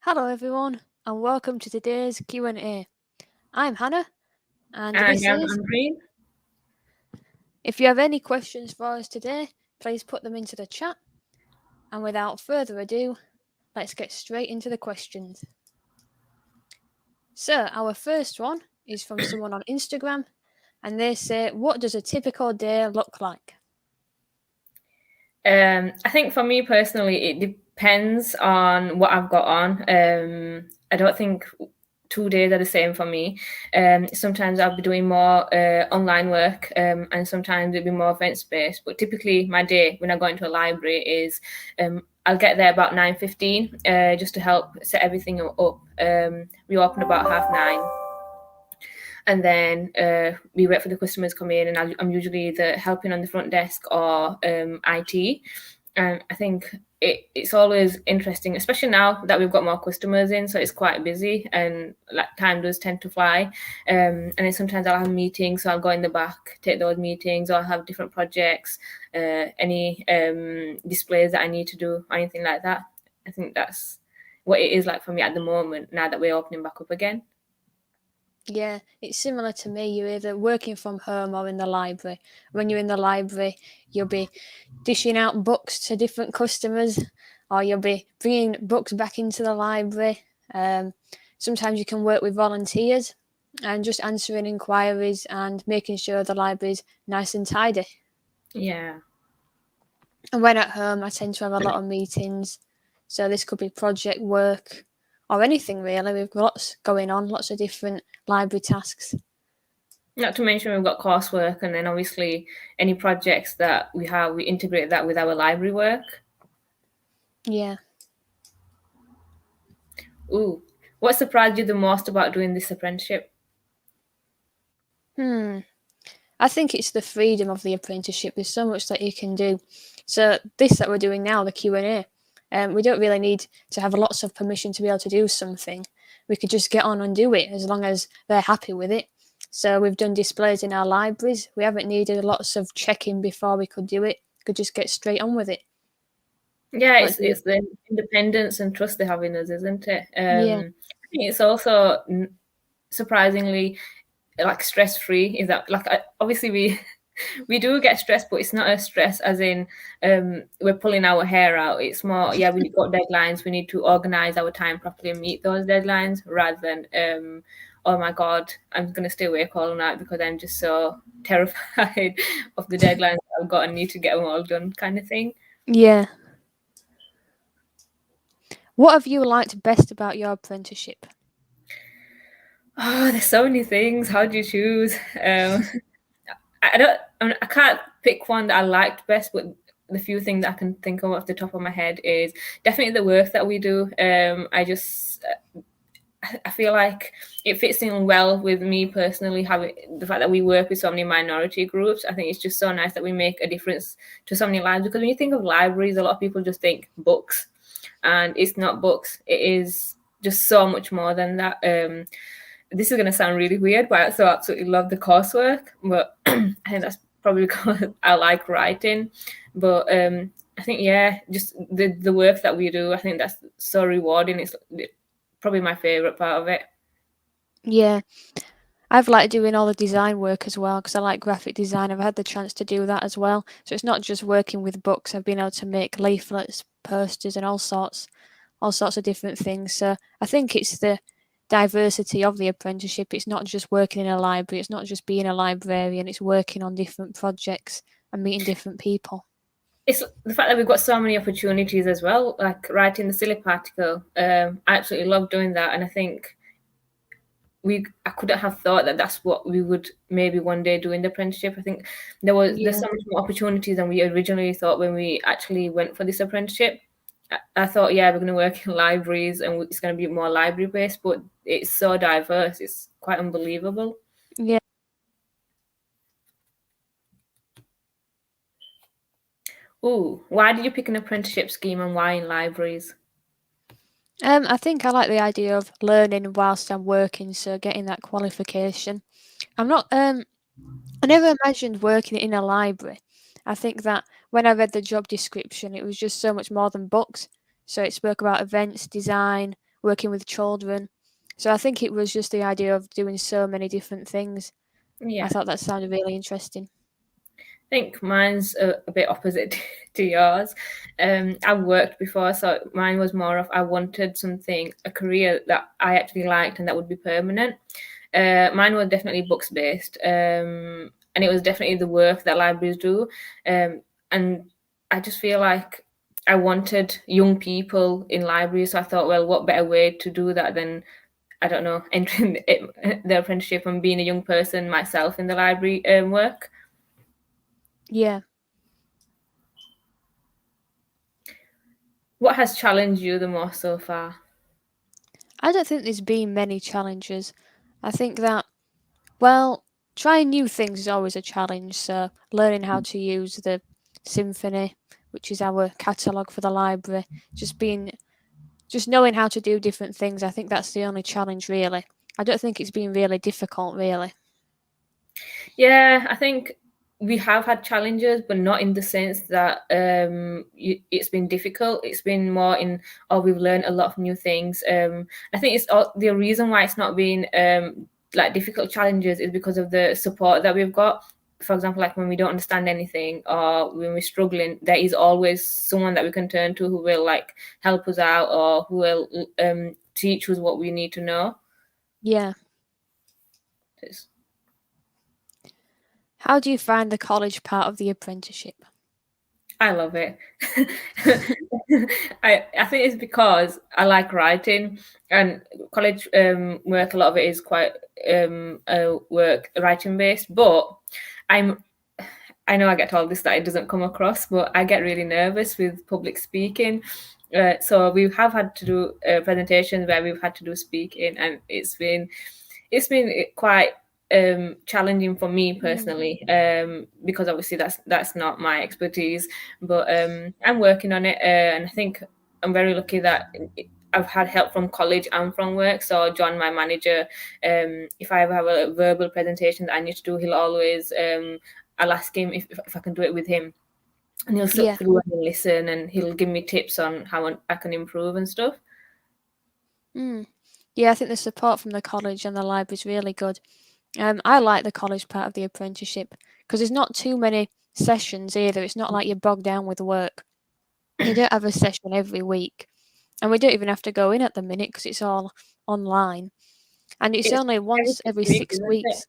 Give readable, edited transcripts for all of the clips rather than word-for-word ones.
Hello everyone and welcome to today's Q and A. I'm Hannah and And this I'm is, Andre. if you have any questions for us today, please put them into the chat. And without further ado, let's get straight into the questions. So our first one is from someone on Instagram and they say, what does a typical day look like? I think for me personally, it depends on what I've got on. I don't think 2 days are the same for me. Sometimes I'll be doing more online work, and sometimes it'll be more events based. But typically, my day when I go into a library is I'll get there about 9:15, just to help set everything up. We open about 9:30. And then we wait for the customers to come in, and I'm usually either helping on the front desk or IT. And I think it's always interesting, especially now that we've got more customers in, so it's quite busy and like time does tend to fly. And then sometimes I'll have meetings, so I'll go in the back, take those meetings, or I'll have different projects, any displays that I need to do, or anything like that. I think that's what it is like for me at the moment now that we're opening back up again. Yeah, it's similar to me. You're either working from home or in the library. When you're in the library, you'll be dishing out books to different customers, or you'll be bringing books back into the library. Sometimes you can work with volunteers and just answering inquiries and making sure the library's nice and tidy. Yeah. And when at home, I tend to have a lot of meetings. So this could be project work or anything really. We've got lots going on, lots of different library tasks. Not to mention we've got coursework, and then obviously any projects that we have, we integrate that with our library work. Yeah. Ooh, what surprised you the most about doing this apprenticeship? I think it's the freedom of the apprenticeship. There's so much that you can do. So this that we're doing now, the Q and A, we don't really need to have lots of permission to be able to do something. We could just get on and do it as long as they're happy with it. So we've done displays in our libraries. We haven't needed lots of checking before we could do it. We could just get straight on with it. Yeah, Like it's the independence and trust they have in us, isn't it? yeah, I think it's also surprisingly like stress free. Is that like obviously we do get stressed, but it's not a stress as in we're pulling our hair out. It's more, yeah, we've got deadlines. We need to organize our time properly and meet those deadlines rather than, oh my God, I'm going to stay awake all night because I'm just so terrified of the deadlines I've got and need to get them all done kind of thing. yeah. What have you liked best about your apprenticeship? Oh, there's so many things. How do you choose? I can't pick one that I liked best, but the few things that I can think of off the top of my head is definitely the work that we do. I feel like it fits in well with me personally, having the fact that we work with so many minority groups. I think it's just so nice that we make a difference to so many lives, because when you think of libraries, a lot of people just think books, and it's not books. It is just so much more than that. This is going to sound really weird, but I also absolutely love the coursework. But I think that's probably because I like writing. But I think, yeah, just the work that we do, I think that's so rewarding. It's probably my favorite part of it. Yeah, I've liked doing all the design work as well because I like graphic design. I've had the chance to do that as well. So it's not just working with books. I've been able to make leaflets, posters, and all sorts of different things. So I think it's the diversity of the apprenticeship. It's not just working in a library. It's not just being a librarian. It's working on different projects and meeting different people. It's the fact that we've got so many opportunities as well, like writing the silly particle. I absolutely love doing that, and I think I couldn't have thought that that's what we would maybe one day do in the apprenticeship. I think there's so much more opportunities than we originally thought when we actually went for this apprenticeship. I thought, yeah, we're going to work in libraries and it's going to be more library based, but it's so diverse. It's quite unbelievable. Yeah. Ooh, why did you pick an apprenticeship scheme and why in libraries? I think I like the idea of learning whilst I'm working, so getting that qualification. I'm not I never imagined working in a library. I think that when I read the job description, it was just so much more than books. So it spoke about events, design, working with children. So I think it was just the idea of doing so many different things. I Yeah. thought that sounded really interesting. I think mine's a bit opposite to yours. I've worked before, so mine was more of I wanted something, a career that I actually liked and that would be permanent. Mine was definitely books based, and it was definitely the work that libraries do. And I just feel like I wanted young people in libraries, so I thought, well, what better way to do that than I don't know, entering the apprenticeship and being a young person myself in the library work. Yeah. What has challenged you the most so far? I don't think there's been many challenges. I think that, well, trying new things is always a challenge. So learning how to use the symphony, which is our catalogue for the library, just knowing how to do different things, I think that's the only challenge really. I don't think it's been really difficult really. Yeah, I think we have had challenges, but not in the sense that it's been difficult. It's been more in, oh, we've learned a lot of new things. I think it's all, the reason why it's not been like difficult challenges is because of the support that we've got. For example, like when we don't understand anything or when we're struggling, there is always someone that we can turn to who will like help us out or who will teach us what we need to know. Yeah. It's- How do you find the college part of the apprenticeship? I love it. I think it's because I like writing and college work. A lot of it is quite work writing based, but I'm I know I get told this that it doesn't come across, but I get really nervous with public speaking. So we have had to do presentations where we've had to do speaking, and it's been quite challenging for me personally, because obviously that's not my expertise. But I'm working on it, and I think I'm very lucky that I've had help from college and from work. So John, my manager, if I ever have a verbal presentation that I need to do, he'll always I'll ask him if I can do it with him, and he'll sit Yeah. through and listen, and he'll give me tips on how I can improve and stuff. Mm. Yeah, I think the support from the college and the library is really good. I like the college part of the apprenticeship because there's not too many sessions either. It's not like you're bogged down with work. You don't have a session every week, and we don't even have to go in at the minute because it's all online. And it's It's only every once every 6 weeks, six isn't it? weeks.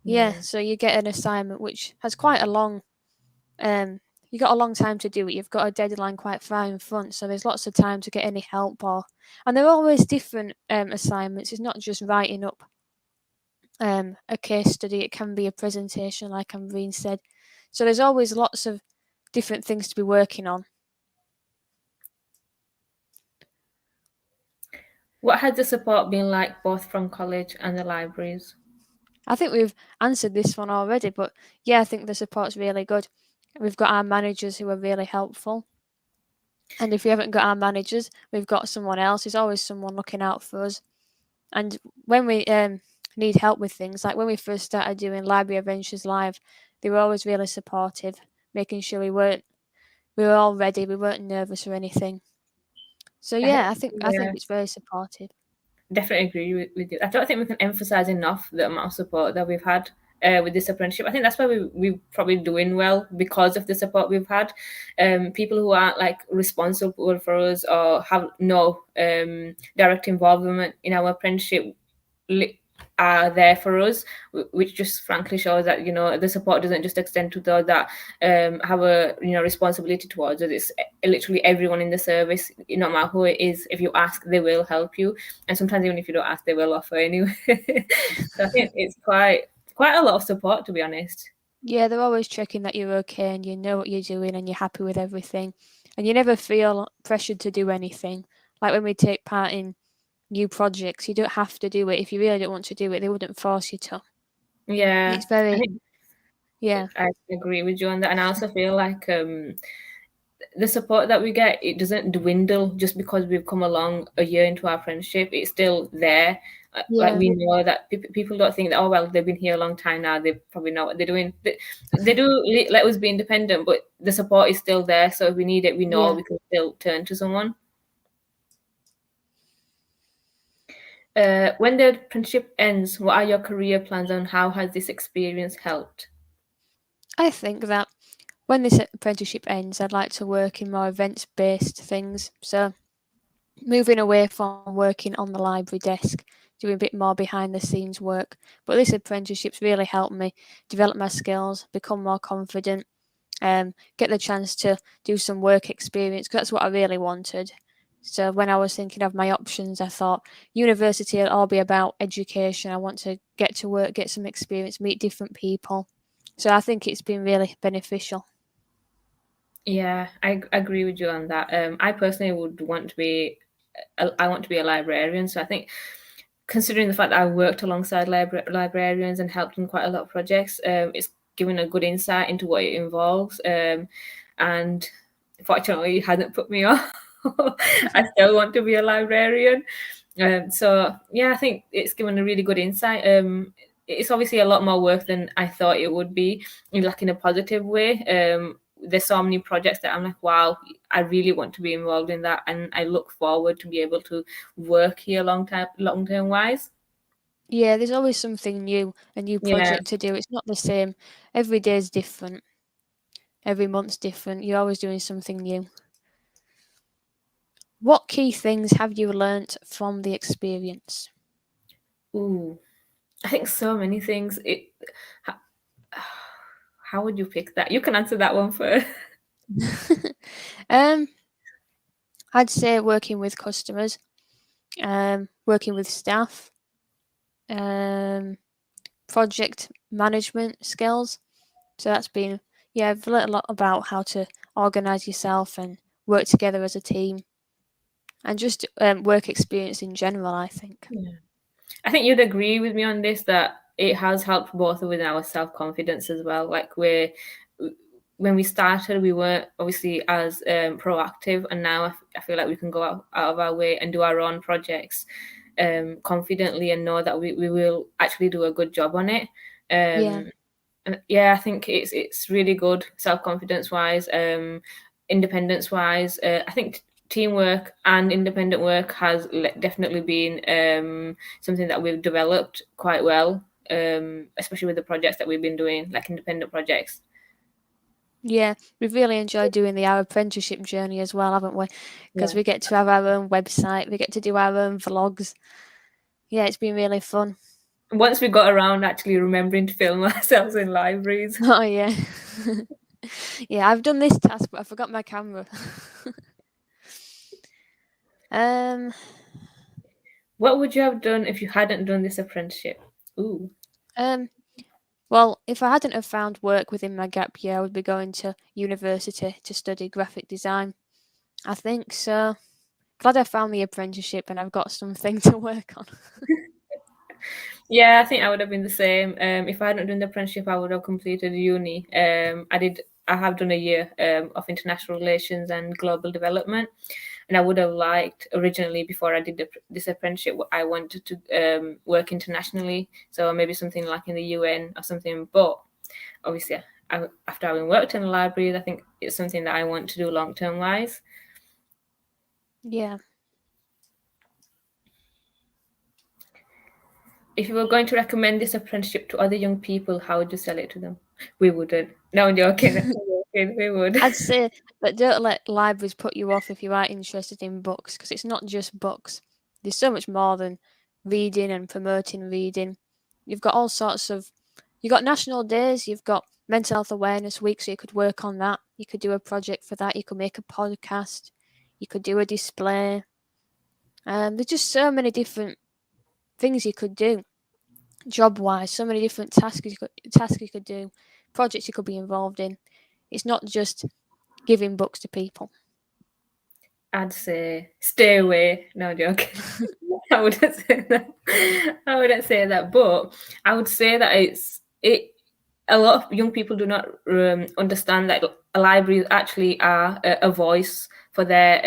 Yeah, Yeah. so you get an assignment which has quite a long you got a long time to do it. You've got a deadline quite far in front, so there's lots of time to get any help and they're always different assignments. It's not just writing up a case study. It can be a presentation, like Ambreen said. So there's always lots of different things to be working on. What has the support been like both from college and the libraries? I think we've answered this one already, but yeah, I think the support's really good. We've got our managers who are really helpful. And if we haven't got our managers, we've got someone else. There's always someone looking out for us. And when we need help with things, like when we first started doing Library Adventures Live, they were always really supportive, making sure we were all ready, we weren't nervous or anything. So yeah, I think Yeah, it's very supportive. definitely agree with you. I don't think we can emphasize enough the amount of support that we've had with this apprenticeship. I think that's why we're probably doing well because of the support we've had. People who aren't like responsible for us or have no direct involvement in our apprenticeship are there for us, which just frankly shows that the support doesn't just extend to those that have a responsibility towards it. It's literally everyone in the service, no matter who it is. If you ask, they will help you, and sometimes even if you don't ask, they will offer anyway. So I think it's quite a lot of support, to be honest. Yeah, they're always checking that you're okay and you know what you're doing and you're happy with everything. And you never feel pressured to do anything. Like when we take part in new projects, you don't have to do it. If you really don't want to do it, they wouldn't force you to. Yeah, It's I very, think yeah, I agree with you on that, and I also feel like the support that we get, it doesn't dwindle just because we've come along a year into our friendship. It's still there. Like yeah, we know that people don't think that, oh well, they've been here a long time now, they probably know what they're doing. They do let us be independent, but the support is still there, so if we need it, we know yeah. we can still turn to someone. When the apprenticeship ends, what are your career plans and how has this experience helped? I think that when this apprenticeship ends, I'd like to work in more events-based things. So moving away from working on the library desk, doing a bit more behind the scenes work. But this apprenticeship's really helped me develop my skills, become more confident, get the chance to do some work experience, because that's what I really wanted. So when I was thinking of my options, I thought university will all be about education. I want to get to work, get some experience, meet different people. So I think it's been really beneficial. Yeah, I agree with you on that. I personally would want to be, I want to be a librarian. So I think, considering the fact that I worked alongside librarians and helped in quite a lot of projects, it's given a good insight into what it involves. And fortunately, it hasn't put me off. I still want to be a librarian. So yeah, I think it's given a really good insight. It's obviously a lot more work than I thought it would be, in a positive way. There's so many projects that I'm like, wow, I really want to be involved in that, and I look forward to be able to work here long term wise. Yeah, there's always something new, a new Yeah. project to do. It's not the same. Every day's different. Every month's different. You're always doing something new. What key things have you learnt from the experience? Ooh, I think so many things. How, how would you pick that? You can answer that one first. um, I'd say working with customers, working with staff, um, project management skills. So that's been, yeah, I've learnt a lot about how to organise yourself and work together as a team, and just work experience in general, I think. Yeah. I think you'd agree with me on this that it has helped both with our self confidence as well. Like when we started, we weren't obviously as proactive, and now I feel like we can go out of our way and do our own projects confidently and know that we will actually do a good job on it. Yeah, And yeah, I think it's really good self confidence wise, independence wise. I think teamwork and independent work has definitely been something that we've developed quite well, especially with the projects that we've been doing, like independent projects. yeah, we've really enjoyed doing our apprenticeship journey as well, haven't we? Because Yeah. we get to have our own website, we get to do our own vlogs. Yeah, it's been really fun. Once we got around actually remembering to film ourselves in libraries. Oh yeah, yeah. I've done this task, but I forgot my camera. um, What would you have done if you hadn't done this apprenticeship? Ooh. um. Well, if I hadn't have found work within my gap year, I would be going to university to study graphic design. I think so. Glad I found the apprenticeship and I've got something to work on. Yeah, I think I would have been the same. If I hadn't done the apprenticeship, I would have completed uni. I have done a year of international relations and global development, and I would have liked originally before I did this apprenticeship. I wanted to work internationally, so maybe something like in the UN or something. But obviously, after having worked in the libraries, I think it's something that I want to do long term wise. Yeah. If you were going to recommend this apprenticeship to other young people, how would you sell it to them? We wouldn't. No, I'm joking. I'm joking. We would. I'd say that don't let libraries put you off if you are interested in books, because it's not just books. There's so much more than reading and promoting reading. You've got all sorts of. You've got national days. You've got mental health awareness week, so you could work on that. You could do a project for that. You could make a podcast. You could do a display. There's just so many different things you could do, job wise. So many different tasks you could do, projects you could be involved in. It's not just giving books to people. I'd say stay away. No, I'm joking. I wouldn't say that. I wouldn't say that, but I would say that it. A lot of young people do not understand that libraries actually are a voice for their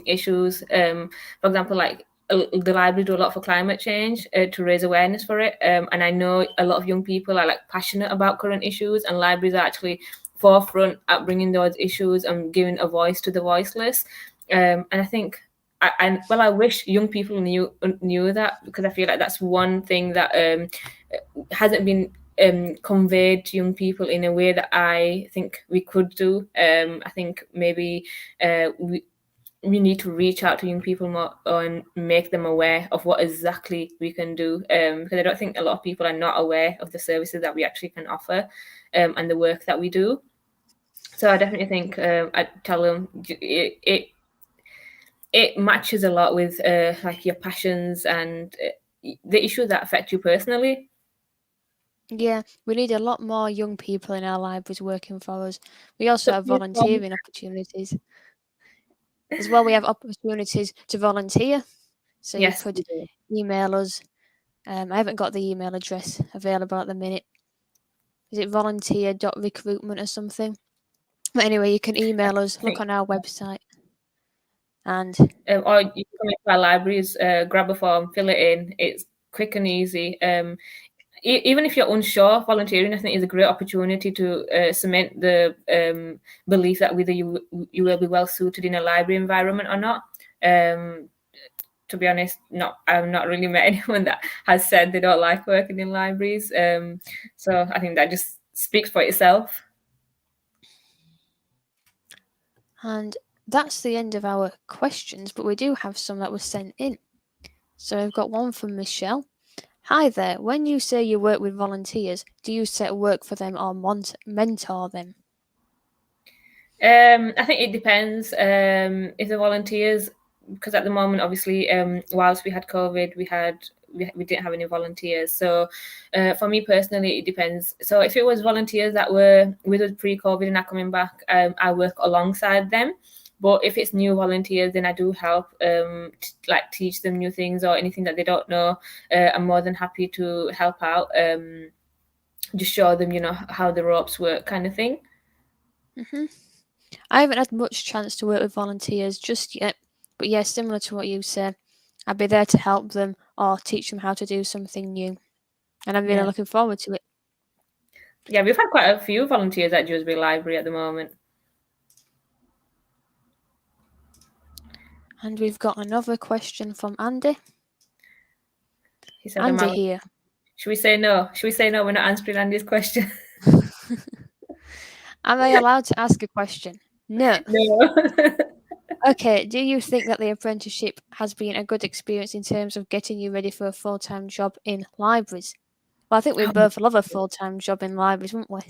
issues. For example, like the library do a lot for climate change to raise awareness for it. And I know a lot of young people are like passionate about current issues, and libraries are actually forefront at bringing those issues and giving a voice to the voiceless. And I think I wish young people knew that, because I feel like that's one thing that hasn't been conveyed to young people in a way that I think we could do. I think maybe we need to reach out to young people more and make them aware of what exactly we can do, because I don't think a lot of people are not aware of the services that we actually can offer, and the work that we do. So I definitely think I tell them it matches a lot with like your passions and the issues that affect you personally. Yeah, we need a lot more young people in our libraries working for us. We also So have volunteering opportunities. As well, we have opportunities to volunteer. So you yes, could we do. email us. I haven't got the email address available at the minute. Is it volunteer.recruitment or something? But anyway, you can email us, I look think, on our website, and or you can come into our libraries, grab a form, fill it in. It's quick and easy. Even if you're unsure, volunteering I think is a great opportunity to cement the belief that whether you will be well suited in a library environment or not. To be honest, I've not really met anyone that has said they don't like working in libraries. So I think that just speaks for itself. and that's the end of our questions, but we do have some that were sent in. So I've got one from Michelle. Hi there. When you say you work with volunteers, do you set work for them or mentor them? I think it depends. If the volunteers, because at the moment, obviously, whilst we had COVID, we didn't have any volunteers. So, for me personally, it depends. So, if it was volunteers that were with us pre-COVID and are coming back, I work alongside them. But if it's new volunteers, then I do help, like teach them new things or anything that they don't know. I'm more than happy to help out. Just show them, how the ropes work, kind of thing. hmm I haven't had much chance to work with volunteers just yet, but yeah, similar to what you said, I'd be there to help them or teach them how to do something new, and I'm really Yeah. looking forward to it. Yeah, we've had quite a few volunteers at Dewsbury Library at the moment. And we've got another question from Andy. He said, Andy here. should we say no? Should we say no? We're not answering Andy's question. Am I allowed to ask a question? No. No. Okay, do you think that the apprenticeship has been a good experience in terms of getting you ready for a full time job in libraries? Well, I think we both love a full time job in libraries, wouldn't we?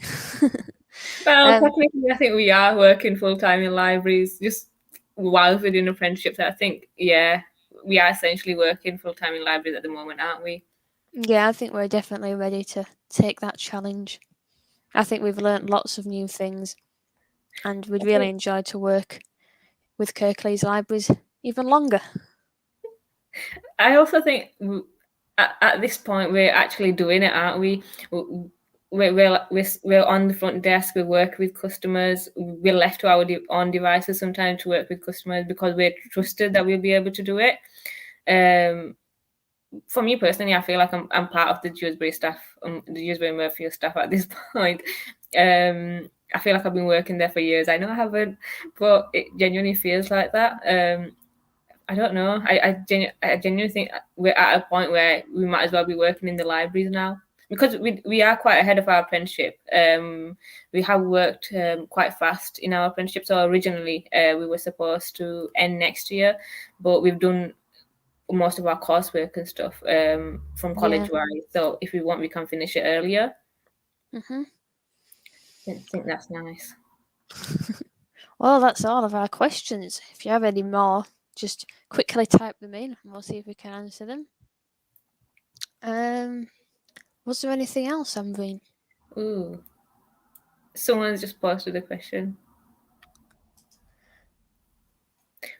Well, um, technically, I think we are working full time in libraries just whilst we're doing apprenticeships. I think, yeah, we are essentially working full time in libraries at the moment, aren't we? yeah, I think we're definitely ready to take that challenge. I think we've learnt lots of new things, and we'd really enjoy to work with Kirklees Libraries even longer. I also think at this point we're actually doing it, aren't we? We're on the front desk. We work with customers. We're left to our own devices sometimes to work with customers because we're trusted that we'll be able to do it. For me personally, I feel like I'm part of the Dewsbury staff, the Dewsbury Murphy staff at this point. I feel like I've been working there for years. I know I haven't, but it genuinely feels like that. I don't know. I genuinely think we're at a point where we might as well be working in the libraries now because we are quite ahead of our apprenticeship. We have worked quite fast in our apprenticeship. So originally we were supposed to end next year, but we've done most of our coursework and stuff from college wise. So if we want, we can finish it earlier. Mm-hmm. I think that's nice. Well, that's all of our questions. If you have any more, just quickly type them in and we'll see if we can answer them. Was there anything else, Amreen? Ooh. Someone's just posted a question.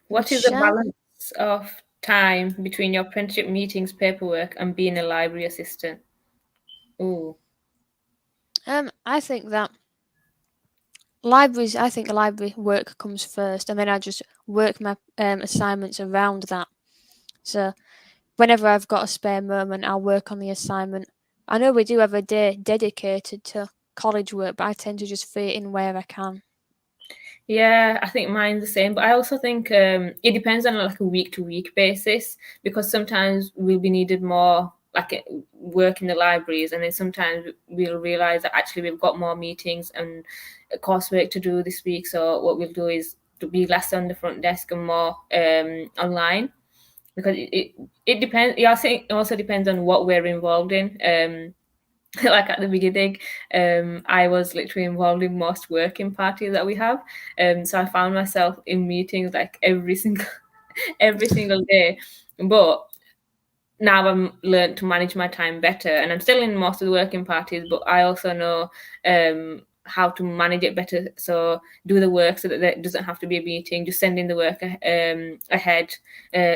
What is the Michelle? balance of time between your apprenticeship meetings, paperwork, and being a library assistant? Ooh. I think library work comes first, and then I just work my assignments around that. So whenever I've got a spare moment, I'll work on the assignment. I know we do have a day dedicated to college work, but I tend to just fit it in where I can. Yeah, I think mine's the same, but I also think it depends on like a week to week basis, because sometimes we'll be needed more like work in the libraries, and then sometimes we'll realize that actually we've got more meetings and coursework to do this week. So what we'll do is to be less on the front desk and more online, because it depends. Yeah, I think it also depends on what we're involved in. Like at the beginning, I was literally involved in most working parties that we have. So I found myself in meetings like every single every single day. But now I'm learned to manage my time better, and I'm still in most of the working parties, but I also know how to manage it better. So do the work so that it doesn't have to be a meeting. Just send in the work ahead,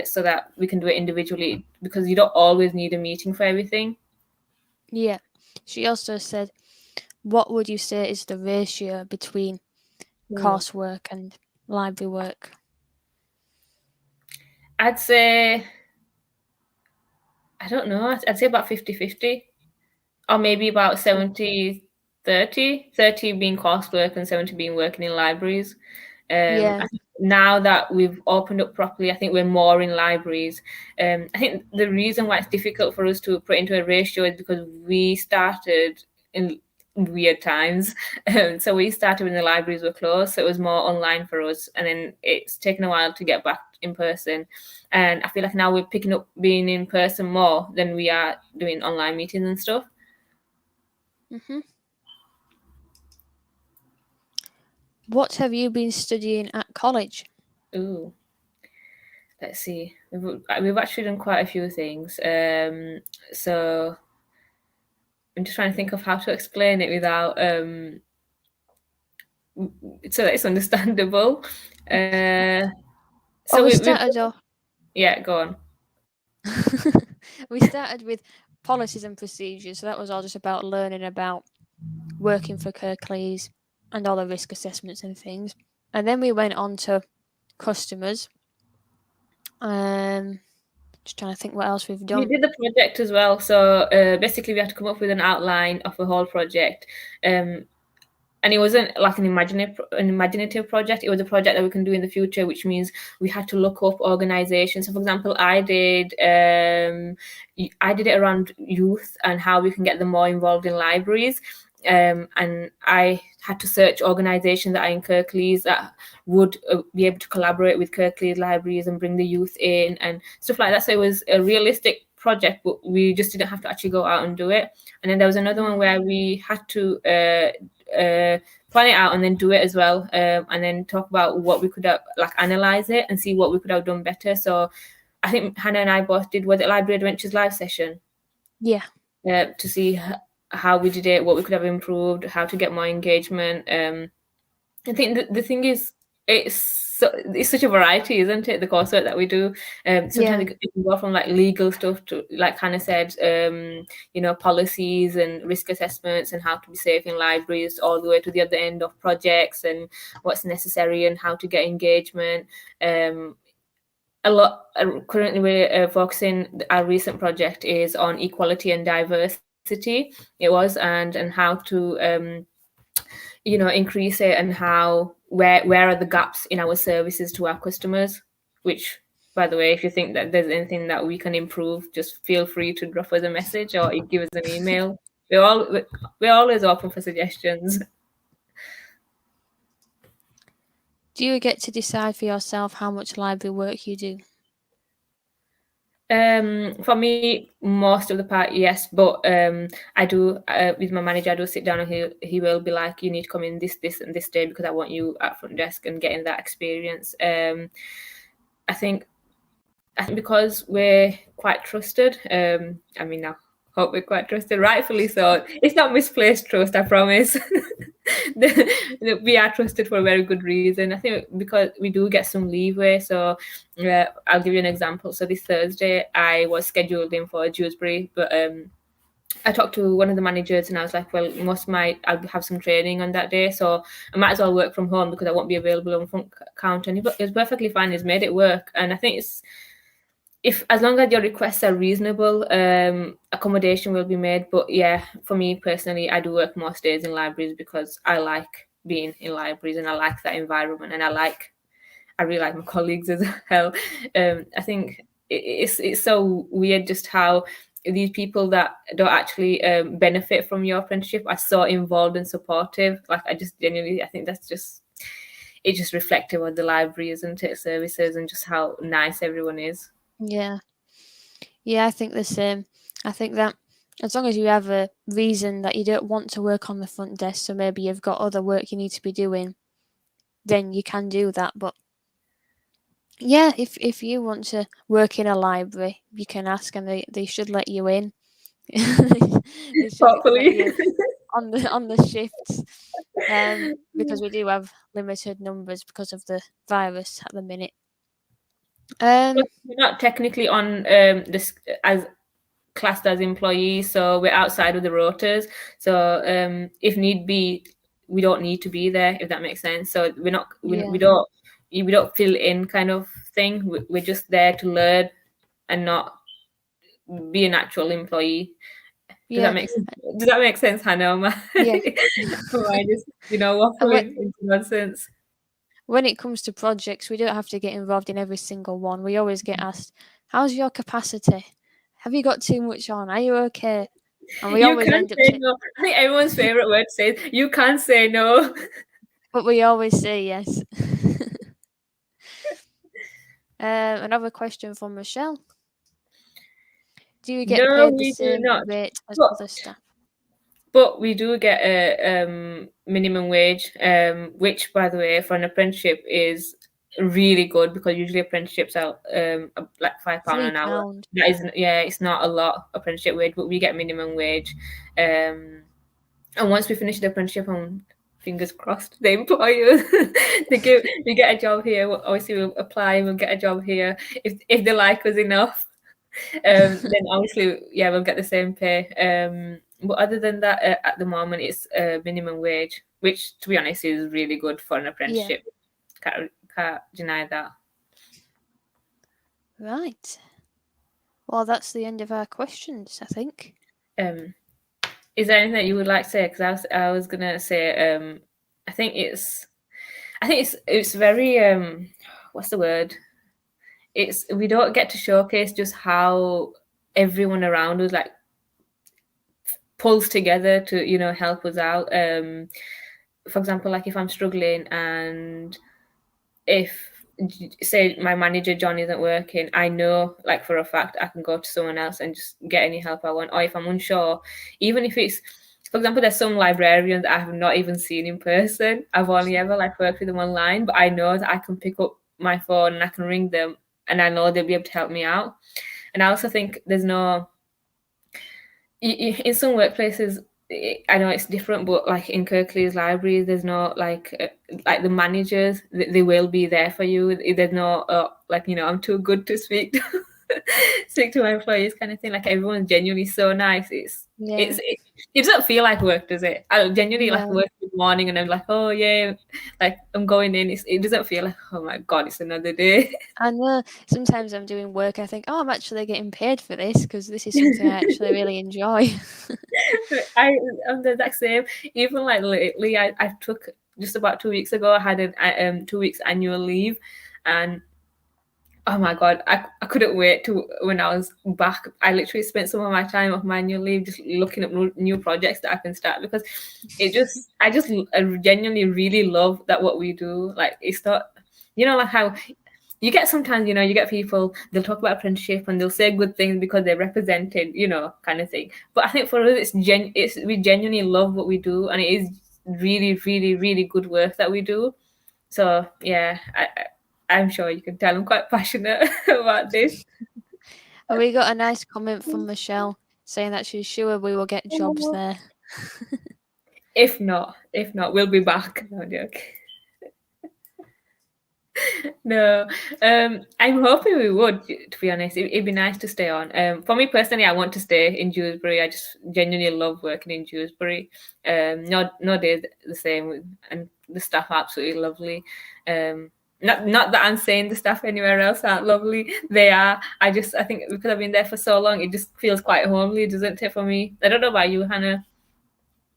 so that we can do it individually, because you don't always need a meeting for everything. Yeah. She also said, what would you say is the ratio between Hmm. coursework and library work? I'd say, I don't know, I'd say about 50-50, or maybe about 70-30, 30 being coursework and 70 being working in libraries. Yeah. I think now that we've opened up properly, I think we're more in libraries. I think the reason why it's difficult for us to put into a ratio is because we started in weird times. So we started when the libraries were closed, so it was more online for us, and then it's taken a while to get back in person. And I feel like now we're picking up being in person more than we are doing online meetings and stuff. Mhm. What have you been studying at college? Ooh, let's see. We've actually done quite a few things. So I'm just trying to think of how to explain it without so that it's understandable. Uh, Oh, so we've yeah, go on. we started with policies and procedures, so that was all just about learning about working for Kirklees and all the risk assessments and things. And then we went on to customers. Um, just trying to think what else we've We done. did the project as well. So basically, we had to come up with an outline of the whole project. Um, and it wasn't like an imaginative project. It was a project that we can do in the future, which means we had to look up organizations. So for example, I did it around youth and how we can get them more involved in libraries. And I had to search organizations that are in Kirklees that would be able to collaborate with Kirklees libraries and bring the youth in and stuff like that. So it was a realistic project, but we just didn't have to actually go out and do it. And then there was another one where we had to plan it out and then do it as well, and then talk about what we could have, like analyze it and see what we could have done better. So I think Hannah and I both did, was it Library Adventures live session, Yeah, to see how we did it, what we could have improved, how to get more engagement. I think the thing is, it's such a variety, isn't it? The coursework that we do. Sometimes yeah, it can go from like legal stuff to, like Hannah said, policies and risk assessments and how to be safe in libraries, all the way to the other end of projects and what's necessary and how to get engagement. A lot currently we're focusing. Our recent project is on equality and diversity. It was, and how to increase it, and how where are the gaps in our services to our customers, which, by the way, if you think that there's anything that we can improve, just feel free to drop us a message or give us an email. We're always open for suggestions. do you get to decide for yourself how much library work you do? For me, most of the part, yes, but I do, with my manager, I do sit down and he will be like, you need to come in this and this day because I want you at front desk and getting that experience. I think because we're quite trusted. I mean, I hope we're quite trusted, rightfully so. It's not misplaced trust, I promise. We are trusted for a very good reason. I think because we do get some leeway. So I'll give you an example. So this Thursday, I was scheduled in for Dewsbury, but I talked to one of the managers and I was like, well, I'll have some training on that day, so I might as well work from home because I won't be available on front counter. And it was perfectly fine. He's made it work, and I think it's, if as long as your requests are reasonable, accommodation will be made. But yeah, for me personally, I do work most days in libraries because I like being in libraries, and I like that environment, and I really like my colleagues as well. I think it's so weird just how these people that don't actually benefit from your apprenticeship are so involved and supportive. Like I just genuinely, I think that's just it's just reflective of the library, isn't it? Services and just how nice everyone is. Yeah. Yeah, I think the same. I think that as long as you have a reason that you don't want to work on the front desk, so maybe you've got other work you need to be doing, then you can do that. But yeah, if you want to work in a library, you can ask, and they should let you in. They should let Hopefully. you on the shifts. Because we do have limited numbers because of the virus at the minute. We're not technically on this as classed as employees, so we're outside of the rotas. So if need be, we don't need to be there, if that makes sense. So we're not Yeah, we don't fill in kind of thing. We're just there to learn and not be an actual employee. Does that yeah, make sense? Does that make sense, Hannah? Am yeah. I just And waffling into nonsense? when it comes to projects, we don't have to get involved in every single one. We always get asked, "How's your capacity? Have you got too much on? Are you okay?" And we You always can't end up, say no. I think everyone's favorite word says you can't say no. but we always say yes. Another question from Michelle: do you get No, paid the we do same not. rate as But other staff? but we do get a minimum wage, which, by the way, for an apprenticeship is really good because usually apprenticeships are like £5 an hour. £3. That isn't, yeah, it's not a lot apprenticeship wage, but we get minimum wage. And once we finish the apprenticeship, fingers crossed, the employers we get a job here. Obviously, we'll apply and we'll get a job here if they like us enough. Then obviously, yeah, we'll get the same pay. But other than that, at the moment, it's minimum wage, which, to be honest, is really good for an Yeah. apprenticeship. Can't deny that. Right. Well, that's the end of our questions, I think. Is there anything that you would like to say? Because I was gonna say, I think it's very what's the word? It's we don't get to showcase just how everyone around us like pulls together to help us out. For example, like if I'm struggling and if say my manager John isn't working, I know like for a fact I can go to someone else and just get any help I want. Or if I'm unsure, even if it's, for example, there's some librarians I have not even seen in person. I've only ever like worked with them online, but I know that I can pick up my phone and I can ring them and I know they'll be able to help me out. And I also think there's no in some workplaces, I know it's different, but like in Kirklees libraries, there's no like the managers, they will be there for you. There's no like I'm too good to speak to speak to my employees kind of thing. Like everyone's genuinely so nice. Yeah. It doesn't feel like work, does it? I genuinely like No. work in the morning and I'm like, oh yeah, like I'm going in. It doesn't feel like, oh my god, it's another day. I know sometimes I'm doing work, I think, oh, I'm actually getting paid for this because this is something I actually really enjoy. I'm the exact same. Even like lately, I took just about 2 weeks ago. I had an 2 weeks annual leave, and oh my god, I couldn't wait to when I was back. I literally spent some of my time off my annual leave just looking at new projects that I can start because I genuinely really love that what we do. Like it's not, like how you get sometimes, you get people, they'll talk about apprenticeship and they'll say good things because they're represented, kind of thing. But I think for us, we genuinely love what we do, and it is really, really, really good work that we do. So yeah, I'm sure you can tell I'm quite passionate about this. And we got a nice comment from Michelle saying that she's sure we will get jobs there. If not, we'll be back. No joke. No, I'm hoping we would. To be honest, it'd be nice to stay on. For me personally, I want to stay in Dewsbury. I just genuinely love working in Dewsbury. No day the same, and the staff are absolutely lovely. Not that I'm saying the staff anywhere else aren't lovely. They are. I think because I've been there for so long, it just feels quite homely, doesn't it? For me, I don't know about you, Hannah.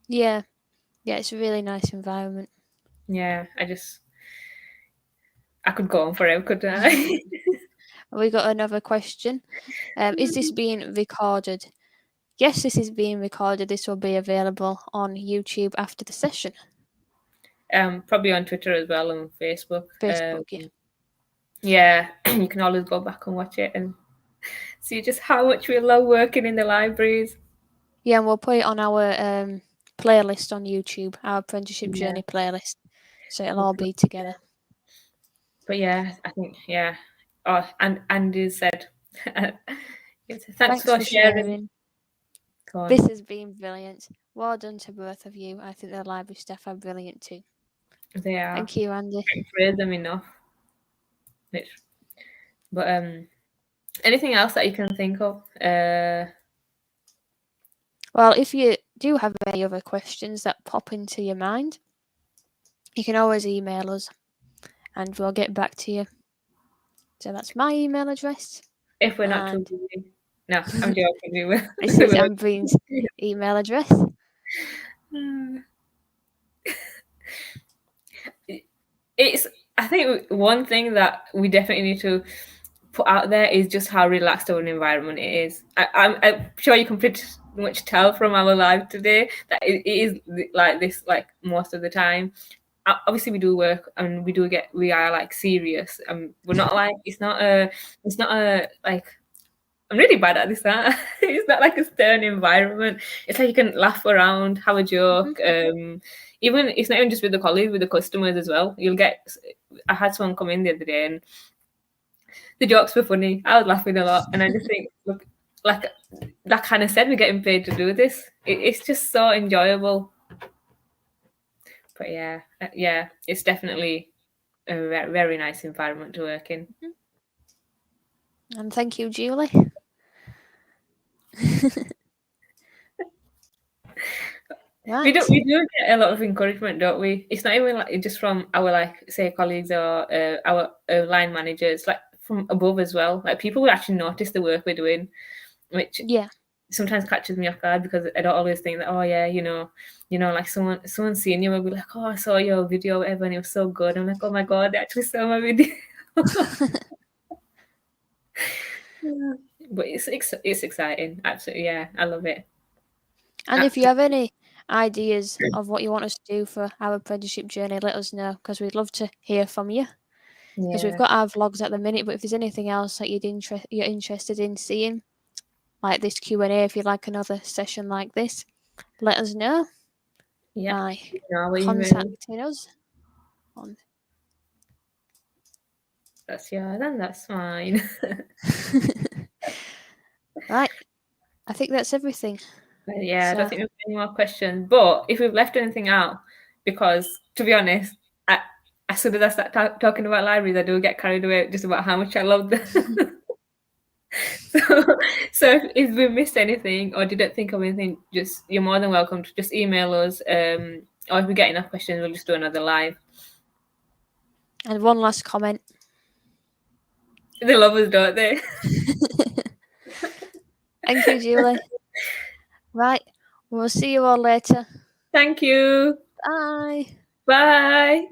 Yeah, it's a really nice environment. yeah, I could go on forever, couldn't I? We got another question. Is this being recorded? Yes, this is being recorded. This will be available on YouTube after the session. Probably on Twitter as well and Facebook. Facebook, yeah. Yeah, you can always go back and watch it and see just how much we love working in the libraries. Yeah, and we'll put it on our playlist on YouTube, our apprenticeship Yeah. journey playlist. So it'll all be together. But yeah, I think, yeah. Oh, and Andy said, thanks for sharing. Go on. This has been brilliant. Well done to both of you. I think the library staff are brilliant too. They are. Thank you, Andy. Can't praise them enough. But anything else that you can think of? Well, if you do have any other questions that pop into your mind, you can always email us and we'll get back to you. So that's my email address. If we're not too busy. No, I'm joking. We will. This is Ambrine's email address. I think one thing that we definitely need to put out there is just how relaxed of an environment it is. I'm sure you can pretty much tell from our live today that it is like this, like most of the time. Obviously, we do work and we are like serious. We're not like it's not a like. I'm really bad at this. Huh? It's not like a stern environment. It's like you can laugh around, have a joke. Even it's not even just with the colleagues, with the customers as well. I had someone come in the other day and the jokes were funny. I was laughing a lot, and I just think, look, like that kind of said, we're getting paid to do this. It's just so enjoyable. But yeah, it's definitely a very, very nice environment to work in. And thank you, Julie. Right. We do get a lot of encouragement, don't we? It's not even like just from our say colleagues or our line managers, like from above as well. Like people will actually notice the work we're doing, which sometimes catches me off guard because I don't always think that, oh yeah, like someone seeing you will be like, oh, I saw your video or whatever and it was so good. I'm like, oh my god, they actually saw my video. But it's exciting, absolutely. Yeah, I love it. And if you have any ideas of what you want us to do for our apprenticeship journey, let us know because we'd love to hear from you. Because we've got our vlogs at the minute, but if there's anything else that you're interested in seeing, like this Q and A, if you'd like another session like this, let us know. Yeah, by contacting us on. That's yours and that's mine. Right. I think that's everything. Yeah, I don't think we have any more questions. But if we've left anything out, because to be honest, as soon as I start talking about libraries, I do get carried away just about how much I love them. So if we missed anything or didn't think of anything, you're more than welcome to just email us. Or if we get enough questions, we'll just do another live. And one last comment. They love us, don't they? Thank you, Julie. Right. We'll see you all later. Thank you. Bye. Bye.